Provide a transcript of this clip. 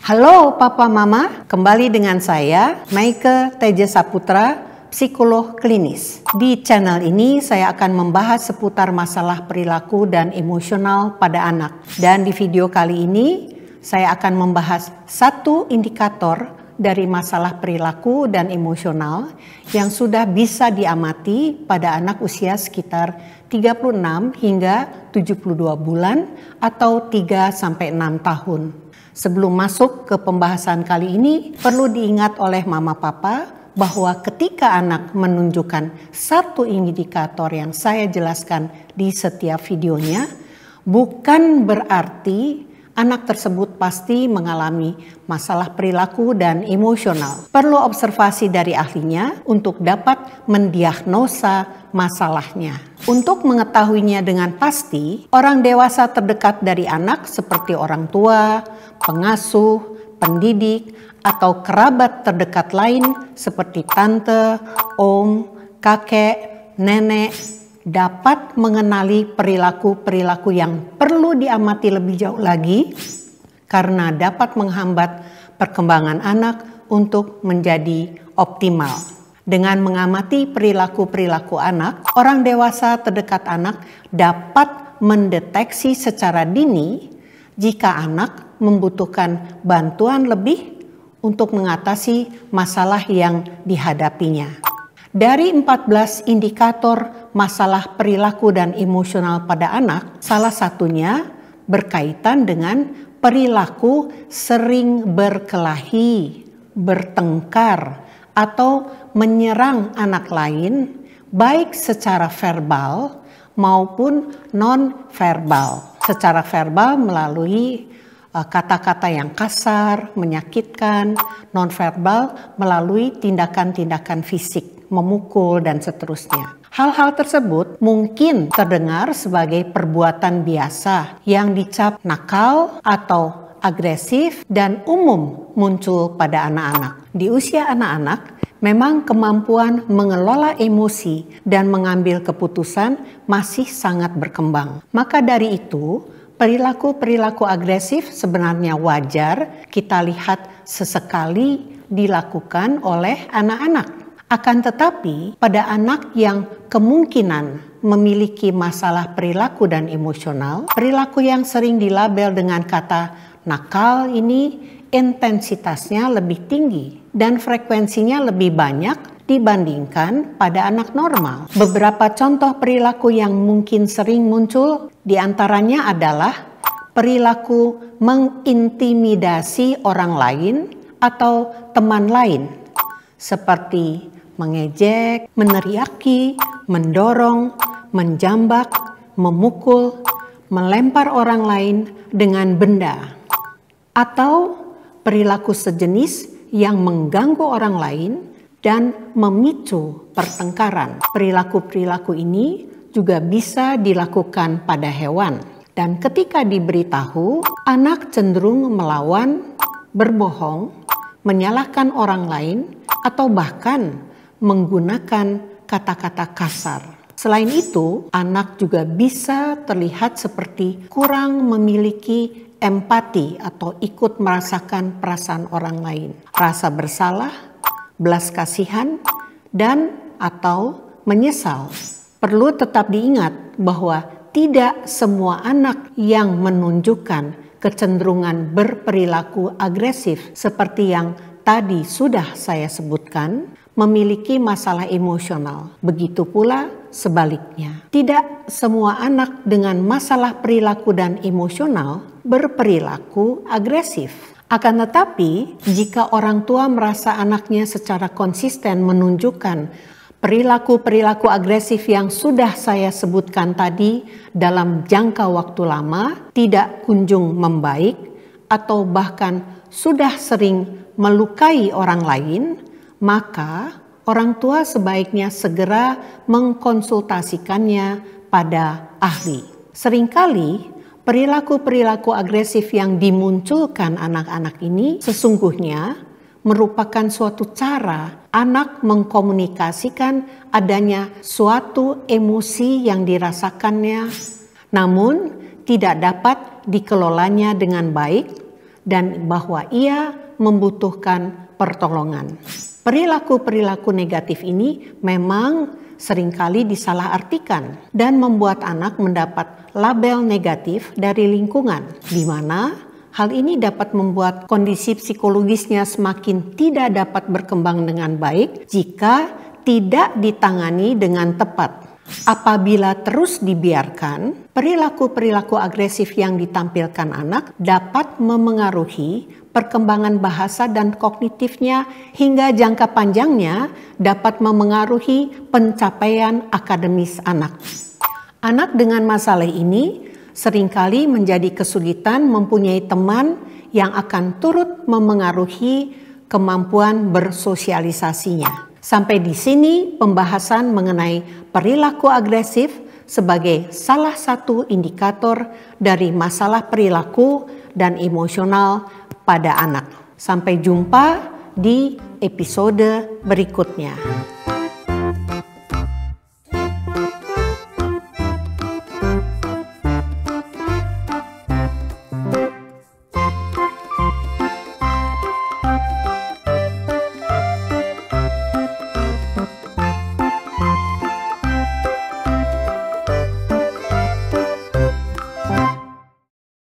Halo Papa Mama, kembali dengan saya Maike Teja Saputra, psikolog klinis. Di channel ini saya akan membahas seputar masalah perilaku dan emosional pada anak. Dan di video kali ini saya akan membahas satu indikator dari masalah perilaku dan emosional yang sudah bisa diamati pada anak usia sekitar 36 hingga 72 bulan atau 3-6 tahun. Sebelum masuk ke pembahasan kali ini, perlu diingat oleh mama papa bahwa ketika anak menunjukkan satu indikator yang saya jelaskan di setiap videonya, bukan berarti anak tersebut pasti mengalami masalah perilaku dan emosional. Perlu observasi dari ahlinya untuk dapat mendiagnosa masalahnya. Untuk mengetahuinya dengan pasti, orang dewasa terdekat dari anak seperti orang tua, pengasuh, pendidik, atau kerabat terdekat lain seperti tante, om, kakek, nenek dapat mengenali perilaku-perilaku yang perlu diamati lebih jauh lagi karena dapat menghambat perkembangan anak untuk menjadi optimal. Dengan mengamati perilaku-perilaku anak, orang dewasa terdekat anak dapat mendeteksi secara dini jika anak membutuhkan bantuan lebih untuk mengatasi masalah yang dihadapinya. Dari 14 indikator masalah perilaku dan emosional pada anak, salah satunya berkaitan dengan perilaku sering berkelahi, bertengkar, atau menyerang anak lain baik secara verbal maupun non-verbal. Secara verbal melalui kata-kata yang kasar, menyakitkan, non-verbal melalui tindakan-tindakan fisik, memukul dan seterusnya. Hal-hal tersebut mungkin terdengar sebagai perbuatan biasa yang dicap nakal atau agresif dan umum muncul pada anak-anak. Di usia anak-anak, memang kemampuan mengelola emosi dan mengambil keputusan masih sangat berkembang. Maka dari itu, perilaku-perilaku agresif sebenarnya wajar kita lihat sesekali dilakukan oleh anak-anak. Akan tetapi, pada anak yang kemungkinan memiliki masalah perilaku dan emosional, perilaku yang sering dilabel dengan kata nakal ini intensitasnya lebih tinggi dan frekuensinya lebih banyak dibandingkan pada anak normal. Beberapa contoh perilaku yang mungkin sering muncul diantaranya adalah perilaku mengintimidasi orang lain atau teman lain, seperti mengejek, meneriaki, mendorong, menjambak, memukul, melempar orang lain dengan benda, atau perilaku sejenis yang mengganggu orang lain dan memicu pertengkaran. Perilaku-perilaku ini juga bisa dilakukan pada hewan. Dan ketika diberitahu, anak cenderung melawan, berbohong, menyalahkan orang lain, atau bahkan menggunakan kata-kata kasar. Selain itu, anak juga bisa terlihat seperti kurang memiliki empati atau ikut merasakan perasaan orang lain, rasa bersalah, belas kasihan, dan atau menyesal. Perlu tetap diingat bahwa tidak semua anak yang menunjukkan kecenderungan berperilaku agresif seperti yang tadi sudah saya sebutkan memiliki masalah emosional. Begitu pula sebaliknya. Tidak semua anak dengan masalah perilaku dan emosional berperilaku agresif. Akan tetapi, jika orang tua merasa anaknya secara konsisten menunjukkan perilaku-perilaku agresif yang sudah saya sebutkan tadi dalam jangka waktu lama, tidak kunjung membaik, atau bahkan sudah sering melukai orang lain, maka orang tua sebaiknya segera mengkonsultasikannya pada ahli. Seringkali perilaku-perilaku agresif yang dimunculkan anak-anak ini sesungguhnya merupakan suatu cara anak mengkomunikasikan adanya suatu emosi yang dirasakannya, namun tidak dapat dikelolanya dengan baik dan bahwa ia membutuhkan pertolongan. Perilaku-perilaku negatif ini memang seringkali disalahartikan dan membuat anak mendapat label negatif dari lingkungan, di mana hal ini dapat membuat kondisi psikologisnya semakin tidak dapat berkembang dengan baik jika tidak ditangani dengan tepat. Apabila terus dibiarkan, perilaku-perilaku agresif yang ditampilkan anak dapat memengaruhi perkembangan bahasa dan kognitifnya hingga jangka panjangnya dapat memengaruhi pencapaian akademis anak. Anak dengan masalah ini seringkali menjadi kesulitan mempunyai teman yang akan turut memengaruhi kemampuan bersosialisasinya. Sampai di sini pembahasan mengenai perilaku agresif sebagai salah satu indikator dari masalah perilaku dan emosional pada anak. Sampai jumpa di episode berikutnya.